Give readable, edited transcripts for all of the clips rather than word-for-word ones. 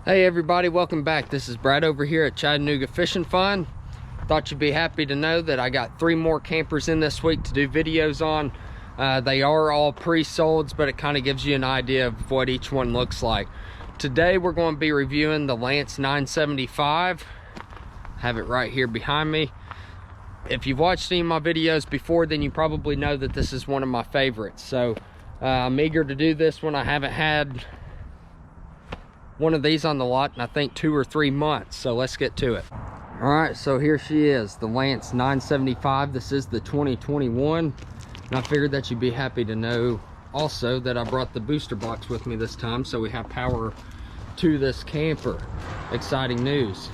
Hey everybody, welcome back. This is Brad over here at Chattanooga Fishing Fun. Thought you'd be happy to know that I got 3 more campers in this week to do videos on. They are all pre-solds, but it kind of gives you an idea of what each one looks like. Today we're going to be reviewing the Lance 975. Have it right here behind me. If you've watched any of my videos before, then you probably know that this is one of my favorites. So I'm eager to do this one. I haven't had one of these on the lot in I think 2 or 3 months, so let's get to it. All right, so here she is, the Lance 975. This is the 2021, and I figured that you'd be happy to know also that I brought the booster box with me this time, so we have power to this camper. Exciting news.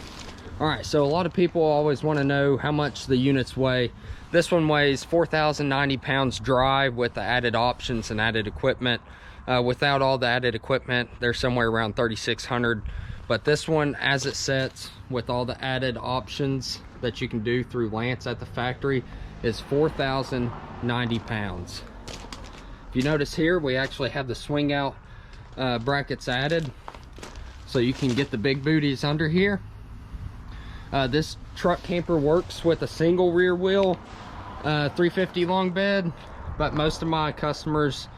All right, so a lot of people always want to know how much the units weigh. This one weighs 4,090 pounds dry with the added options and added equipment. Without all the added equipment, they're somewhere around 3,600. But this one, as it sets with all the added options that you can do through Lance at the factory, is 4,090 pounds. If you notice here, we actually have the swing out brackets added, so you can get the big booties under here. This truck camper works with a single rear wheel 350 long bed, but most of my customers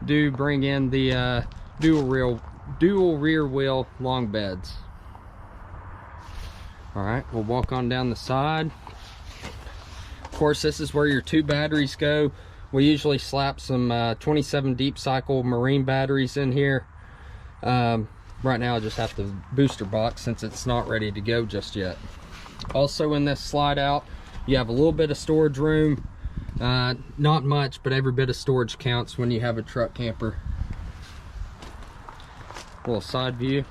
do bring in the dual rear wheel long beds. All right, we'll walk on down the side. Of course, this is where your 2 batteries go. We usually slap some 27 deep cycle marine batteries in here. Right now I just have the booster box since it's not ready to go just yet. Also in this slide out, you have a little bit of storage room. Not much, but every bit of storage counts when you have a truck camper. Little side view.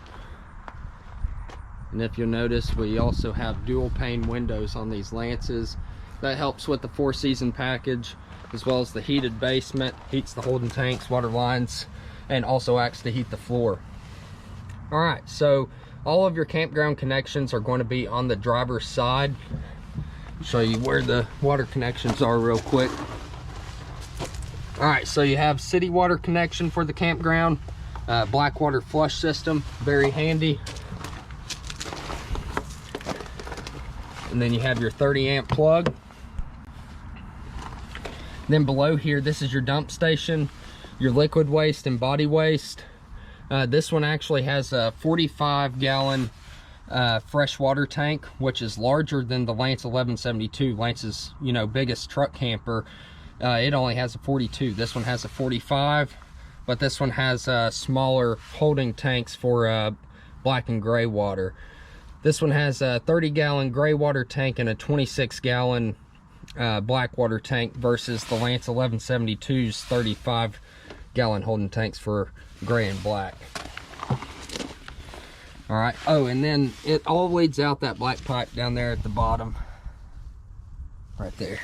And if you'll notice, we also have dual pane windows on these Lances. That helps with the 4-season package, as well as the heated basement, heats the holding tanks, water lines, and also acts to heat the floor. All right, so all of your campground connections are going to be on the driver's side. Show you where the water connections are real quick. All right, so you have city water connection for the campground, black water flush system, very handy. And then you have your 30 amp plug. Then below here, this is your dump station, your liquid waste and body waste. This one actually has a 45-gallon freshwater tank, which is larger than the Lance 1172. Lance's, biggest truck camper. It only has a 42. This one has a 45, but this one has smaller holding tanks for black and gray water. This one has a 30-gallon gray water tank and a 26-gallon black water tank versus the Lance 1172's 35-gallon holding tanks for gray and black. All right, oh, and then it all leads out that black pipe down there at the bottom, right there.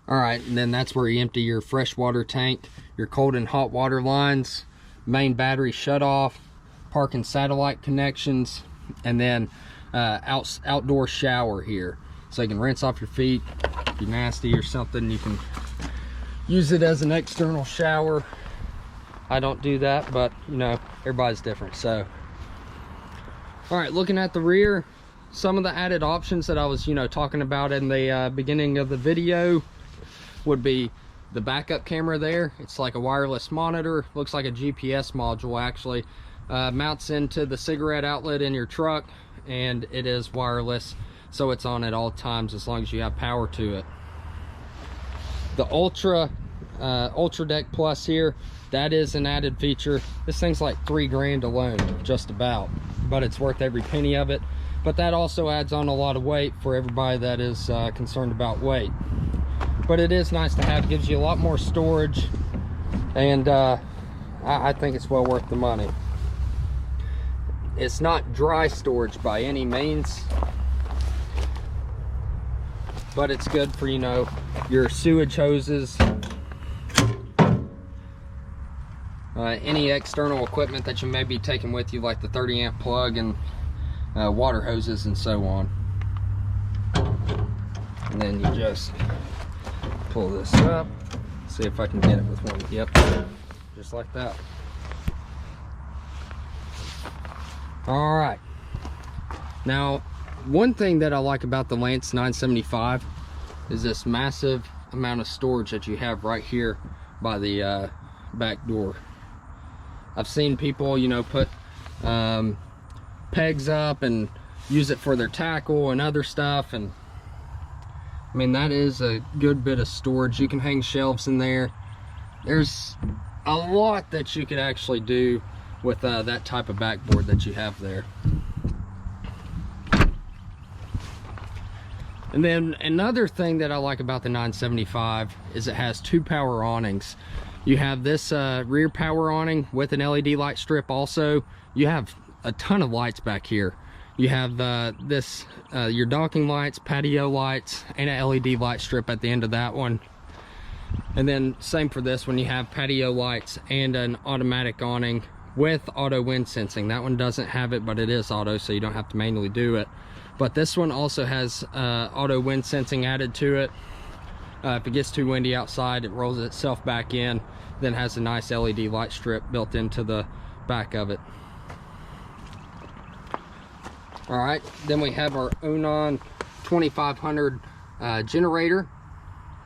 All right, and then that's where you empty your freshwater tank, your cold and hot water lines, main battery shut off, park and satellite connections, and then outdoor shower here. So you can rinse off your feet. If you're nasty or something, you can use it as an external shower. I don't do that, but everybody's different. So all right, looking at the rear, some of the added options that I was talking about in the beginning of the video would be the backup camera there. It's like a wireless monitor, looks like a GPS module actually. Mounts into the cigarette outlet in your truck, and it is wireless, so it's on at all times as long as you have power to it. The Ultra Deck Plus here, that is an added feature. This thing's like $3 grand alone, just about, but it's worth every penny of it. But that also adds on a lot of weight for everybody that is concerned about weight. But it is nice to have, gives you a lot more storage, and I think it's well worth the money. It's not dry storage by any means, but it's good for your sewage hoses, any external equipment that you may be taking with you, like the 30 amp plug and water hoses and so on. And then you just pull this up, see if I can get it with one. Yep, just like that. All right, now one thing that I like about the Lance 975 is this massive amount of storage that you have right here by the back door. I've seen people, you know, put pegs up and use it for their tackle and other stuff, and I mean, that is a good bit of storage. You can hang shelves in there. There's a lot that you could actually do with that type of backboard that you have there. And then another thing that I like about the 975 is it has 2 power awnings. You have this rear power awning with an LED light strip. Also, you have a ton of lights back here. You have your docking lights, patio lights, and an LED light strip at the end of that one. And then same for this one, you have patio lights and an automatic awning with auto wind sensing. That one doesn't have it, but it is auto, so you don't have to manually do it. But this one also has auto wind sensing added to it. If it gets too windy outside, it rolls itself back in, then has a nice LED light strip built into the back of it. All right, then we have our Awning 2500 generator.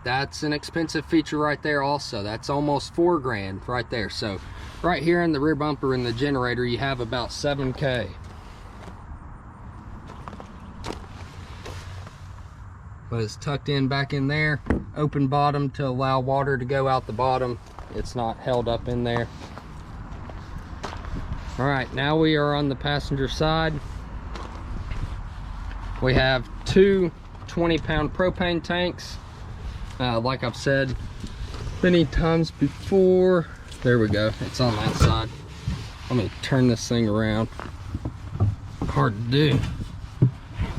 That's an expensive feature right there also. That's almost $4 grand right there. So right here in the rear bumper in the generator, you have about $7K. But it's tucked in back in there, open bottom to allow water to go out the bottom. It's not held up in there. All right, now we are on the passenger side. We have 2 20-pound propane tanks. Like I've said many times before, there we go, it's on that side. Let me turn this thing around. Hard to do.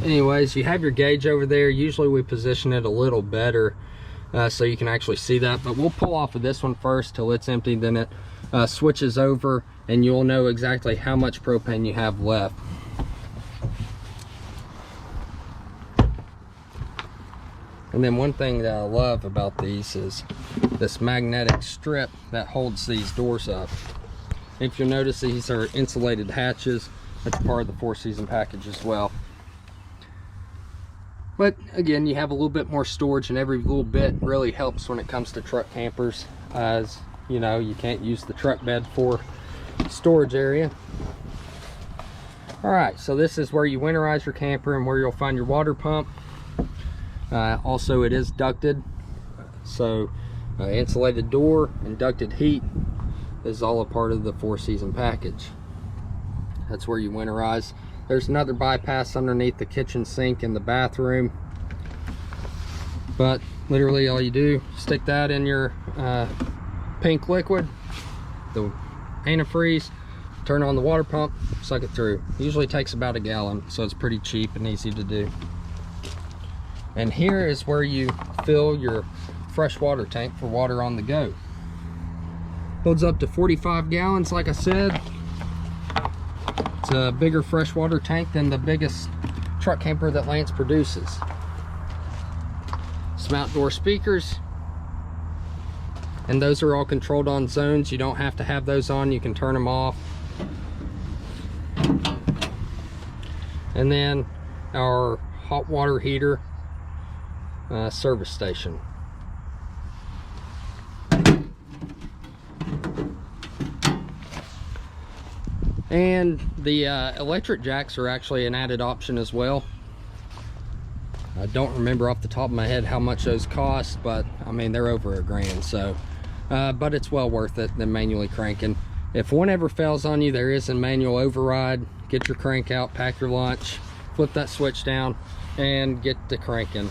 Anyways, you have your gauge over there. Usually we position it a little better so you can actually see that, but we'll pull off of this one first till it's empty, then it switches over and you'll know exactly how much propane you have left. And then one thing that I love about these is this magnetic strip that holds these doors up. If you'll notice, these are insulated hatches. That's part of the 4-season package as well. But again, you have a little bit more storage, and every little bit really helps when it comes to truck campers, as you know, you can't use the truck bed for storage area. All right, so this is where you winterize your camper and where you'll find your water pump. Also, it is ducted, so insulated door and ducted heat is all a part of the 4-season package. That's where you winterize. There's another bypass underneath the kitchen sink in the bathroom, but literally all you do, stick that in your pink liquid, the antifreeze, turn on the water pump, suck it through. Usually takes about a gallon, so it's pretty cheap and easy to do. And here is where you fill your freshwater tank for water on the go. Holds up to 45 gallons, like I said. It's a bigger freshwater tank than the biggest truck camper that Lance produces. Some outdoor speakers, and those are all controlled on zones. You don't have to have those on, you can turn them off. And then our hot water heater service station. And the electric jacks are actually an added option as well. I don't remember off the top of my head how much those cost, but I mean, they're over $1 grand, so but it's well worth it than manually cranking. If one ever fails on you, there is a manual override. Get your crank out, pack your lunch, flip that switch down, and get to cranking.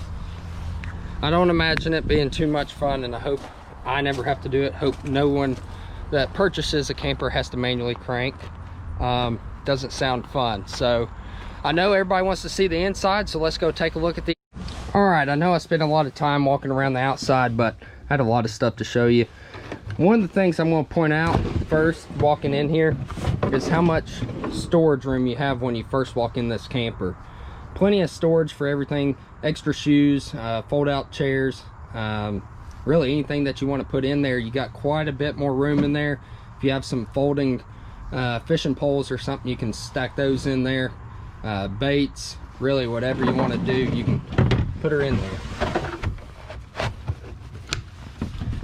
I don't imagine it being too much fun, and I hope I never have to do it. Hope no one that purchases a camper has to manually crank. Doesn't sound fun. So I know everybody wants to see the inside, so let's go take a look at the. All right, I know I spent a lot of time walking around the outside, but I had a lot of stuff to show you. One of the things I'm going to point out first walking in here is how much storage room you have when you first walk in this camper. Plenty of storage for everything, extra shoes, fold out chairs, really anything that you want to put in there. You got quite a bit more room in there. If you have some folding fishing poles or something, you can stack those in there. Baits, really whatever you want to do, you can put her in there.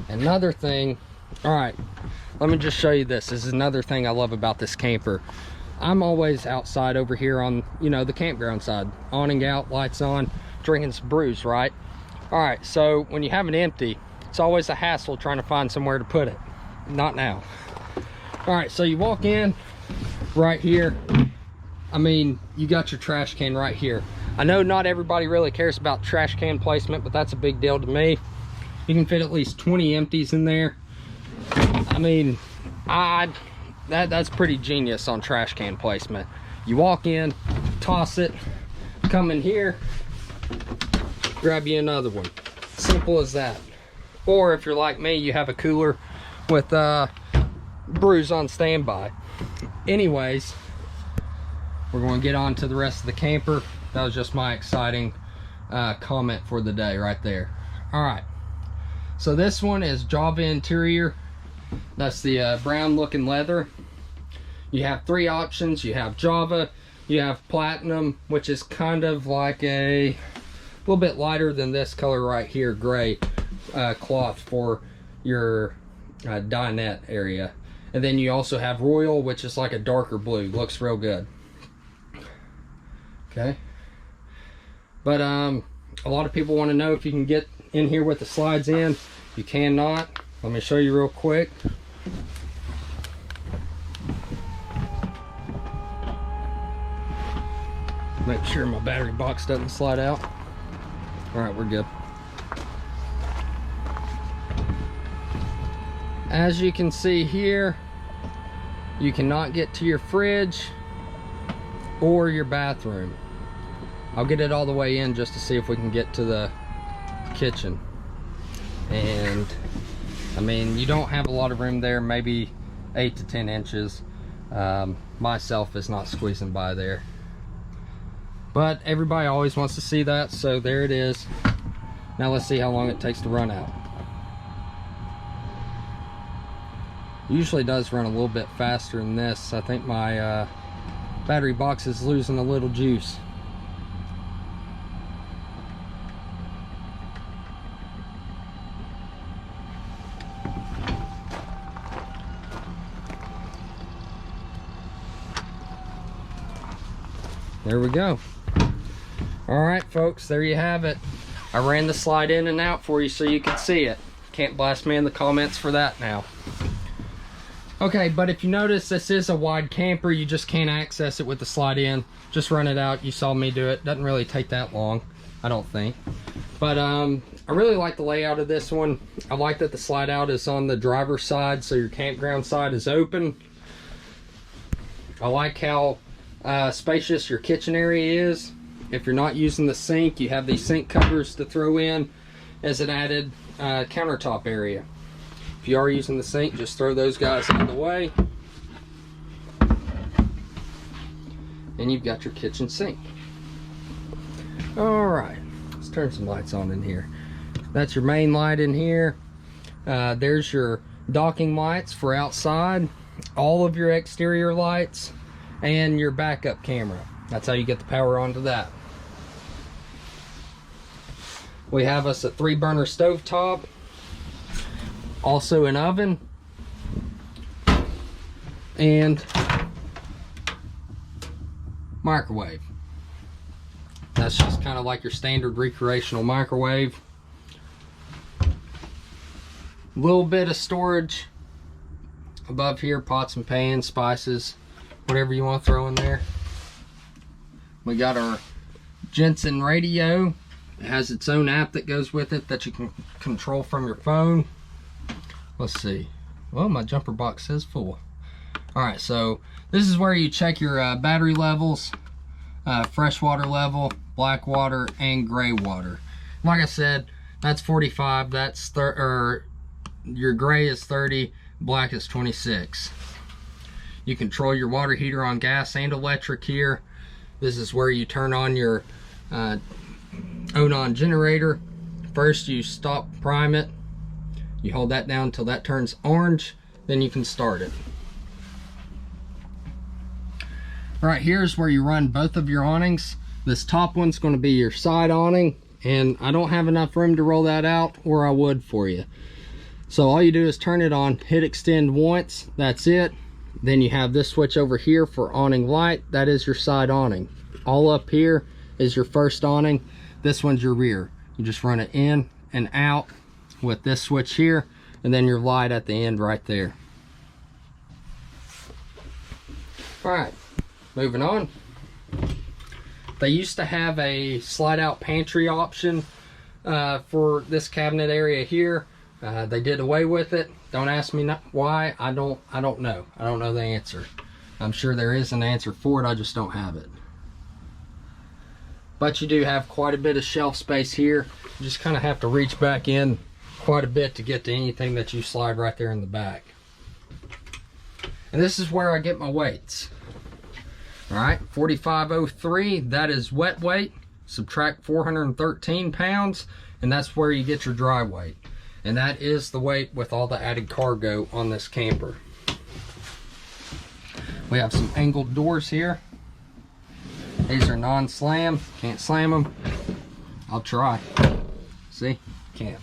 Another thing, all right, let me just show you this. This is another thing I love about this camper. I'm always outside over here on, you know, the campground side, awning out, lights on, drinking some brews, right? All right, so when you have it empty, it's always a hassle trying to find somewhere to put it. Not now. All right, so you walk in right here. I mean, you got your trash can right here. I know not everybody really cares about trash can placement, but that's a big deal to me. You can fit at least 20 empties in there. I mean, that's pretty genius on trash can placement. You walk in, toss it, come in here, grab you another one. Simple as that. Or if you're like me, you have a cooler with brews on standby. Anyways, we're going to get on to the rest of the camper. That was just my exciting comment for the day right there. All right, so this one is Java interior. That's the brown looking leather. You have three options. You have Java, you have platinum, which is kind of like a little bit lighter than this color right here, gray cloth for your dinette area. And then you also have royal, which is like a darker blue. Looks real good. Okay, but a lot of people want to know if you can get in here with the slides in. You cannot. Let me show you real quick. Make sure my battery box doesn't slide out. All right, we're good. As you can see here, you cannot get to your fridge or your bathroom. I'll get it all the way in just to see if we can get to the kitchen. And I mean, you don't have a lot of room there, maybe 8 to 10 inches. Myself is not squeezing by there. But everybody always wants to see that, so there it is. Now let's see how long it takes to run out. Usually does run a little bit faster than this. I think my battery box is losing a little juice. There we go. All right, folks, there you have it. I ran the slide in and out for you so you can see it. Can't blast me in the comments for that now. Okay, but if you notice, this is a wide camper. You just can't access it with the slide in. Just run it out. You saw me do it. Doesn't really take that long, I don't think. But I really like the layout of this one. I like that the slide out is on the driver's side, so your campground side is open. I like how spacious your kitchen area is. If you're not using the sink, you have these sink covers to throw in as an added countertop area. If you are using the sink, just throw those guys out of the way, and you've got your kitchen sink. All right, let's turn some lights on in here. That's your main light in here. There's your docking lights for outside, all of your exterior lights, and your backup camera. That's how you get the power onto that. We have us a 3-burner stovetop, also an oven, and microwave. That's just kind of like your standard recreational microwave. A little bit of storage above here, pots and pans, spices, whatever you want to throw in there. We got our Jensen Radio. It has its own app that goes with it that you can control from your phone. Let's see. Well, my jumper box says full. All right, so this is where you check your battery levels, freshwater level, black water, and gray water. Like I said, that's 45. That's your gray is 30, black is 26. You control your water heater on gas and electric here. This is where you turn on your Awning generator. First you stop prime it. You hold that down until that turns orange, then you can start it. Right here's where you run both of your awnings. This top one's going to be your side awning, and I don't have enough room to roll that out, or I would for you. So all you do is turn it on, hit extend once, that's it. Then you have this switch over here for awning light. That is your side awning. All up here is your first awning. This one's your rear. You just run it in and out with this switch here, and then your light at the end right there. All right, moving on. They used to have a slide out pantry option for this cabinet area here. They did away with it. Don't ask me why. I don't know. I don't know the answer. I'm sure there is an answer for it. I just don't have it. But you do have quite a bit of shelf space here. You just kind of have to reach back in quite a bit to get to anything that you slide right there in the back. And this is where I get my weights. All right, 4503, that is wet weight. Subtract 413 pounds, and that's where you get your dry weight. And that is the weight with all the added cargo on this camper. We have some angled doors here. These are non-slam, can't slam them. I'll try. See, can't.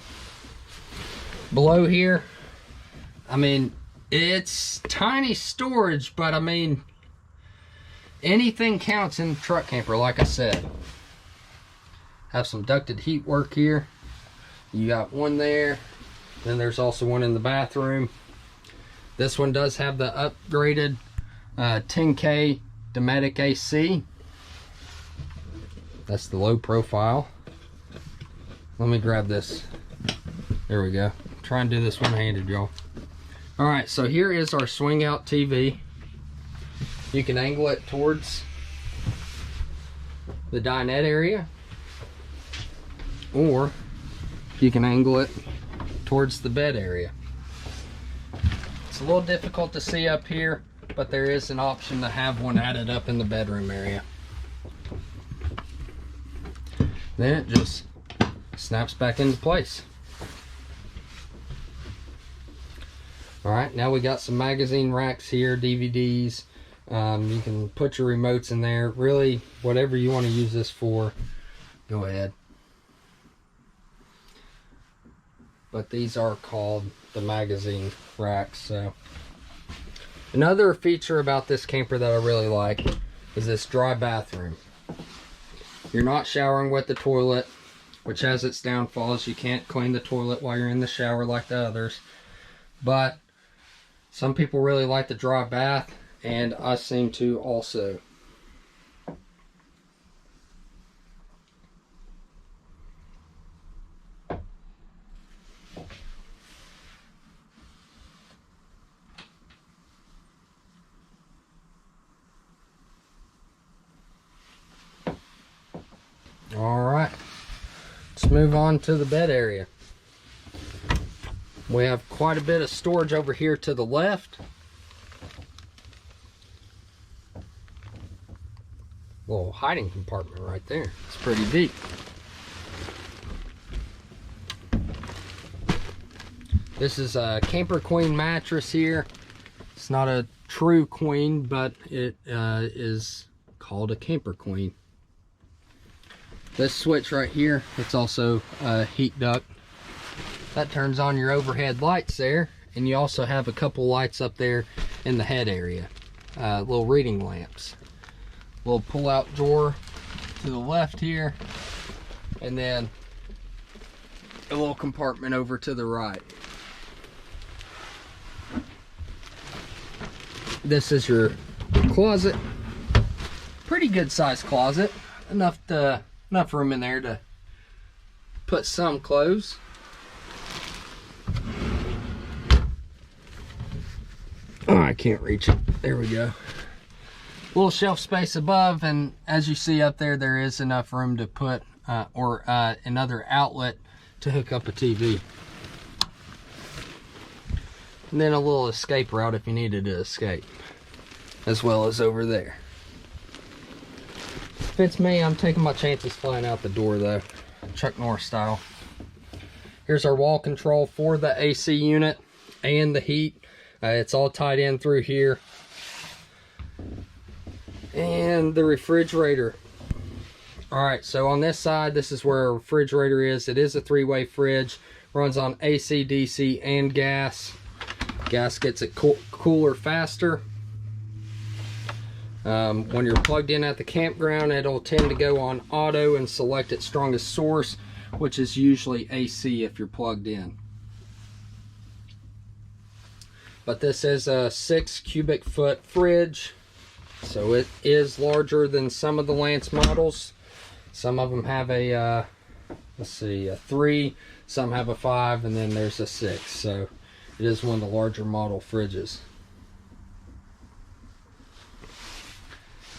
Below here, I mean, it's tiny storage, but I mean, anything counts in the truck camper, like I said. Have some ducted heat work here. You got one there. Then there's also one in the bathroom. This one does have the upgraded 10K Dometic AC. That's the low profile. Let me grab this. There we go. Try and do this one-handed, y'all. All right, so here is our swing out TV. You can angle it towards the dinette area, or you can angle it towards the bed area. It's a little difficult to see up here, but there is an option to have one added up in the bedroom area. Then it just snaps back into place. All right, now we got some magazine racks here, DVDs. You can put your remotes in there. Really, whatever you want to use this for, go ahead. But these are called the magazine racks. So another feature about this camper that I really like is this dry bathroom. You're not showering with the toilet, which has its downfalls. You can't clean the toilet while you're in the shower like the others. But some people really like the dry bath, and I seem to also. All right, let's move on to the bed area. We have quite a bit of storage over here to the left. Little hiding compartment right there. It's pretty deep. This is a Camper Queen mattress here. It's not a true queen, but it is called a Camper Queen. This switch right here, it's also a heat duct. That turns on your overhead lights there, and you also have a couple lights up there in the head area. Little reading lamps. Little pull-out drawer to the left here, and then a little compartment over to the right. This is your closet. Pretty good sized closet. Enough room in there to put some clothes. Oh, I can't reach it. There we go. Little shelf space above, and as you see up there, there is enough room to put another outlet to hook up a TV. And then a little escape route if you needed to escape, as well as over there. If it's me, I'm taking my chances flying out the door though, Chuck Norris style. Here's our wall control for the AC unit and the heat. It's all tied in through here. And the refrigerator. All right, so on this side, this is where our refrigerator is. It is a 3-way fridge. Runs on AC, DC, and gas. Gas gets it cooler faster. When you're plugged in at the campground, it'll tend to go on auto and select its strongest source, which is usually AC if you're plugged in. But this is a 6 cubic foot fridge, so it is larger than some of the Lance models. Some of them have a let's see, a 3, some have a 5, and then there's a 6. So it is one of the larger model fridges.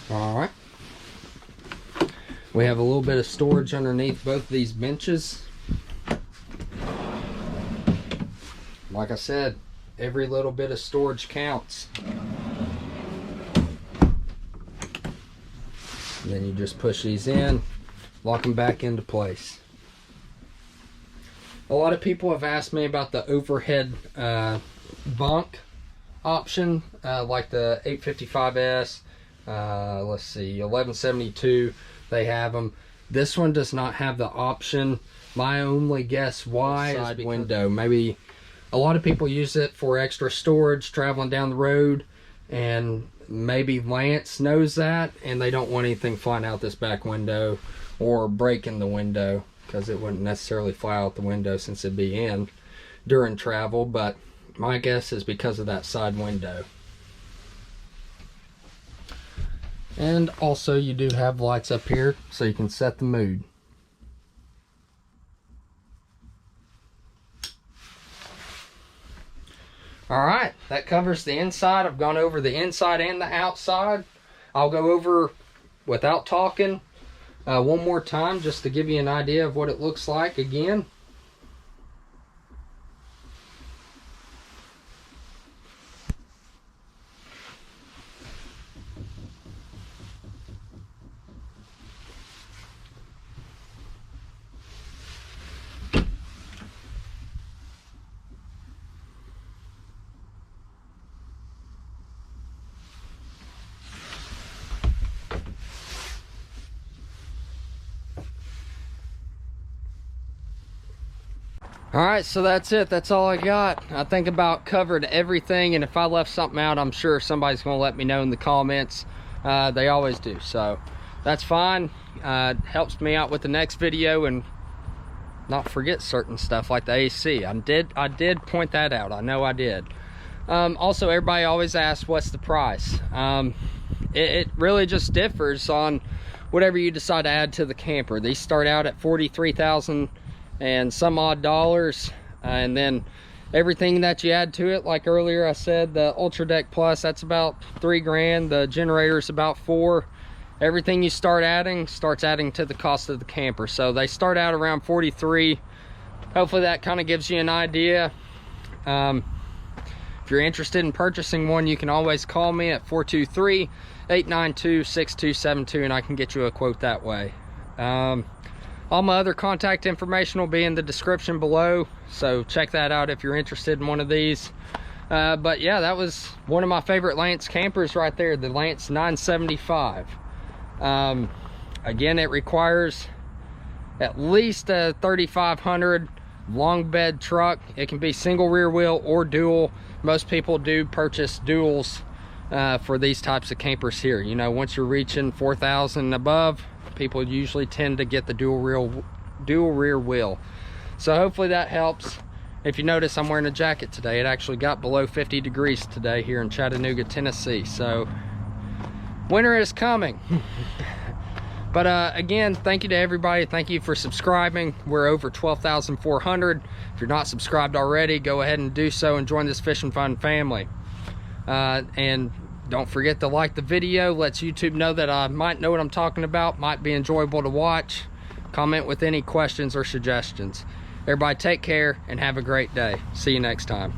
All right, we have a little bit of storage underneath both of these benches. Like I said, every little bit of storage counts. And then you just push these in, lock them back into place. A lot of people have asked me about the overhead bunk option, like the 855S, let's see, 1172, they have them. This one does not have the option. My only guess why is window. Maybe a lot of people use it for extra storage traveling down the road, and maybe Lance knows that and they don't want anything flying out this back window or breaking the window, because it wouldn't necessarily fly out the window since it'd be in during travel. But my guess is because of that side window. And also you do have lights up here so you can set the mood. All right, that covers the inside. I've gone over the inside and the outside. I'll go over, without talking, one more time just to give you an idea of what it looks like again. Alright, so that's it. That's all I got. I think about covered everything, and if I left something out, I'm sure somebody's going to let me know in the comments. They always do, so that's fine. Helps me out with the next video and not forget certain stuff like the AC. I did point that out. I know I did. Also, everybody always asks what's the price. It really just differs on whatever you decide to add to the camper. These start out at $43,000 and some odd dollars, and then everything that you add to it, like earlier I said, the Ultra Deck Plus, that's about $3 grand. The generator's about $4. Everything you start adding starts adding to the cost of the camper, so they start out around $43. Hopefully that kind of gives you an idea. If you're interested in purchasing one, you can always call me at 423-892-6272 and I can get you a quote that way. All my other contact information will be in the description below, so check that out if you're interested in one of these. But yeah, that was one of my favorite Lance campers right there, the Lance 975. Again, it requires at least a 3500 long bed truck. It can be single rear wheel or dual. Most people do purchase duals for these types of campers here. You know, once you're reaching 4,000 and above, people usually tend to get the dual rear wheel. So hopefully that helps. If you notice, I'm wearing a jacket today. It actually got below 50 degrees today here in Chattanooga, Tennessee. So winter is coming. But again, thank you to everybody. Thank you for subscribing. We're over 12,400. If you're not subscribed already, go ahead and do so and join this Fishing Fun family. And don't forget to like the video. Lets YouTube know that I might know what I'm talking about, might be enjoyable to watch. Comment with any questions or suggestions. Everybody take care and have a great day. See you next time.